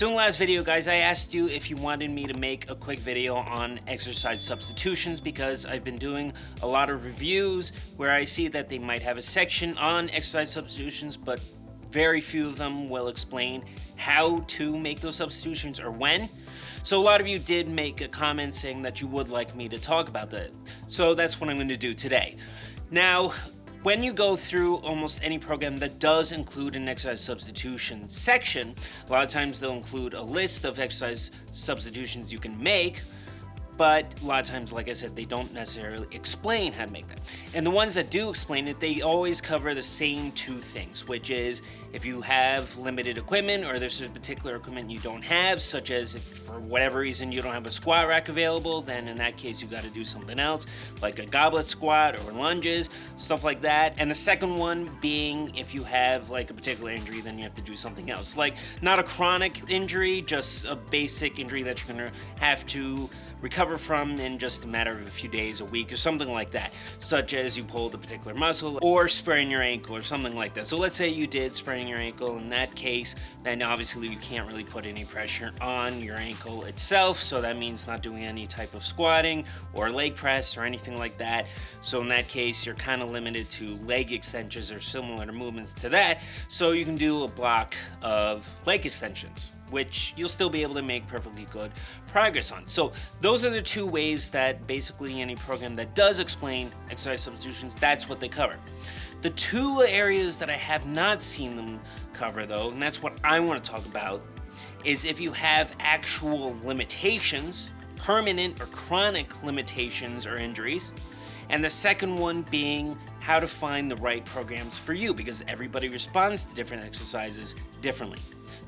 So in the last video, guys, I asked you if you wanted me to make a quick video on exercise substitutions because I've been doing a lot of reviews where I see that they might have a section on exercise substitutions, but very few of them will explain how to make those substitutions or when. So a lot of you did make a comment saying that you would like me to talk about that. So that's what I'm going to do today. Now, when you go through almost any program that does include an exercise substitution section, a lot of times they'll include a list of exercise substitutions you can make, but a lot of times, like I said, they don't necessarily explain how to make that. And the ones that do explain it, they always cover the same two things, which is if you have limited equipment or there's a particular equipment you don't have, such as if for whatever reason you don't have a squat rack available, then in that case you got to do something else, like a goblet squat or lunges, stuff like that. And the second one being if you have like a particular injury, then you have to do something else. Like not a chronic injury, just a basic injury that you're going to have to recover from in just a matter of a few days, a week, or something like that, such as you pulled a particular muscle or sprain your ankle or something like that. So let's say you did sprain your ankle. In that case, then obviously you can't really put any pressure on your ankle itself, so that means not doing any type of squatting or leg press or anything like that. So in that case, you're kind of limited to leg extensions or similar movements to that, so you can do a block of leg extensions, which you'll still be able to make perfectly good progress on. So those are the two ways that basically any program that does explain exercise substitutions, that's what they cover. The two areas that I have not seen them cover though, and that's what I want to talk about, is if you have actual limitations, permanent or chronic limitations or injuries, and the second one being how to find the right programs for you, because everybody responds to different exercises differently.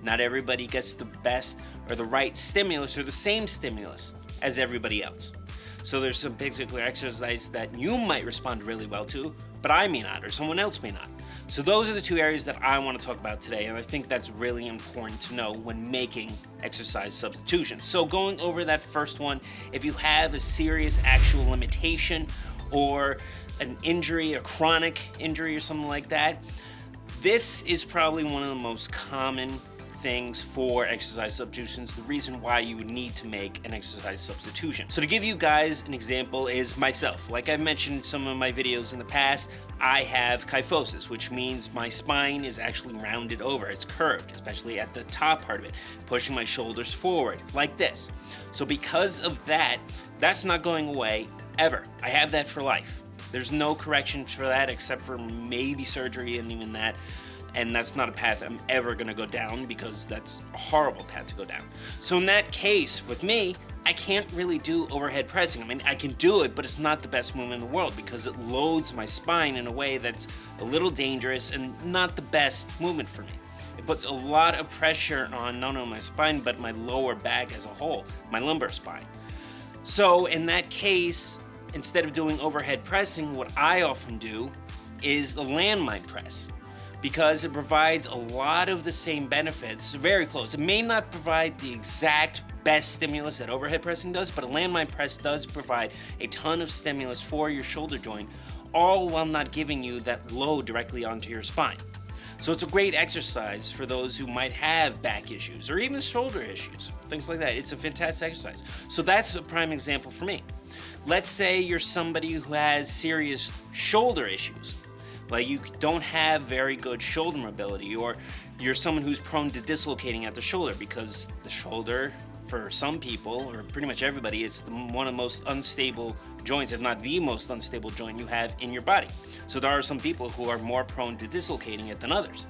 Not everybody gets the best or the right stimulus or the same stimulus as everybody else. So there's some particular exercise that you might respond really well to, but I may not, or someone else may not. So those are the two areas that I want to talk about today, and I think that's really important to know when making exercise substitutions. So going over that first one, if you have a serious actual limitation or an injury, a chronic injury or something like that, this is probably one of the most common things for exercise substitutions, the reason why you would need to make an exercise substitution. So to give you guys an example is myself. Like I've mentioned in some of my videos in the past, I have kyphosis, which means my spine is actually rounded over. It's curved, especially at the top part of it, pushing my shoulders forward like this. So because of that, that's not going away ever. I have that for life. There's no correction for that except for maybe surgery, and even that. And that's not a path I'm ever going to go down because that's a horrible path to go down. So in that case, with me, I can't really do overhead pressing. I mean, I can do it, but it's not the best movement in the world because it loads my spine in a way that's a little dangerous and not the best movement for me. It puts a lot of pressure on not only my spine, but my lower back as a whole, my lumbar spine. So in that case, instead of doing overhead pressing, what I often do is a landmine press, because it provides a lot of the same benefits, very close. It may not provide the exact best stimulus that overhead pressing does, but a landmine press does provide a ton of stimulus for your shoulder joint, all while not giving you that load directly onto your spine. So it's a great exercise for those who might have back issues or even shoulder issues, things like that. It's a fantastic exercise. So that's a prime example for me. Let's say you're somebody who has serious shoulder issues. Like you don't have very good shoulder mobility, or you're someone who's prone to dislocating at the shoulder, because the shoulder, for some people, or pretty much everybody, is one of the most unstable joints, if not the most unstable joint you have in your body. So there are some people who are more prone to dislocating it than others.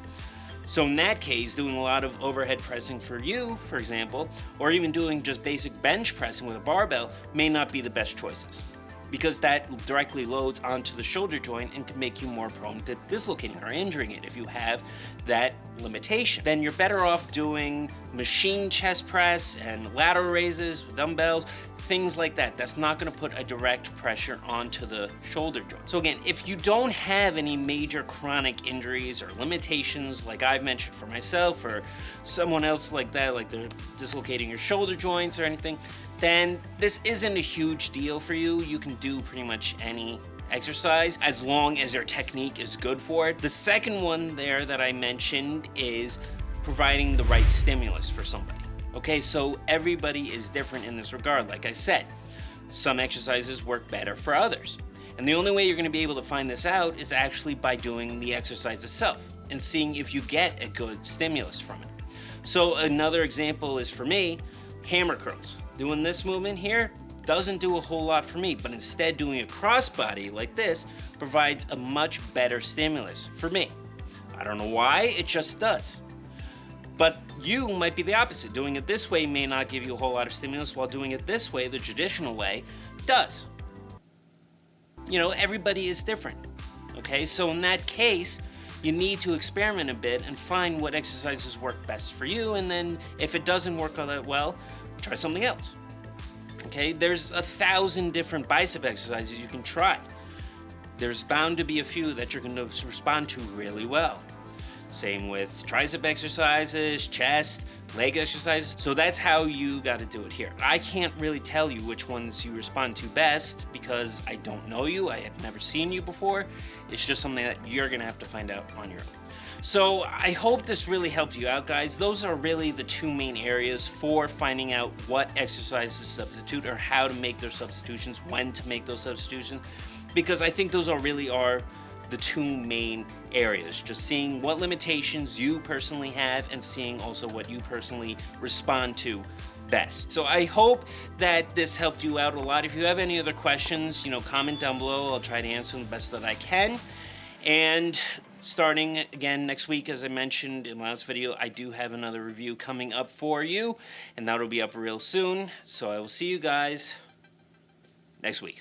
So in that case, doing a lot of overhead pressing for you, for example, or even doing just basic bench pressing with a barbell may not be the best choices, because that directly loads onto the shoulder joint and can make you more prone to dislocating or injuring it if you have that limitation. Then you're better off doing machine chest press and lateral raises with dumbbells, things like that. That's not going to put a direct pressure onto the shoulder joint. So again, if you don't have any major chronic injuries or limitations like I've mentioned for myself or someone else like that, like they're dislocating your shoulder joints or anything, then this isn't a huge deal for you. You can do pretty much any exercise as long as your technique is good for it. The second one there that I mentioned is providing the right stimulus for somebody. Okay, so everybody is different in this regard. Like I said, some exercises work better for others. And the only way you're going to be able to find this out is actually by doing the exercise itself and seeing if you get a good stimulus from it. So another example is, for me, hammer curls. Doing this movement here doesn't do a whole lot for me, but instead doing a crossbody like this provides a much better stimulus for me. I don't know why, it just does. But you might be the opposite. Doing it this way may not give you a whole lot of stimulus, while doing it this way, the traditional way, does. You know, everybody is different. Okay, so in that case, you need to experiment a bit and find what exercises work best for you, and then if it doesn't work all that well, try something else. Okay, there's 1,000 different bicep exercises you can try. There's bound to be a few that you're going to respond to really well. Same with tricep exercises, chest, leg exercises. So that's how you got to do it here. I can't really tell you which ones you respond to best because I don't know you. I have never seen you before. It's just something that you're going to have to find out on your own. So I hope this really helped you out, guys. Those are really the two main areas for finding out what exercises to substitute, or how to make those substitutions, when to make those substitutions, because I think those really are the two main areas. Just seeing what limitations you personally have and seeing also what you personally respond to best. So I hope that this helped you out a lot. If you have any other questions, comment down below. I'll try to answer them the best that I can. And starting again next week, as I mentioned in the last video, I do have another review coming up for you, and that'll be up real soon. So I will see you guys next week.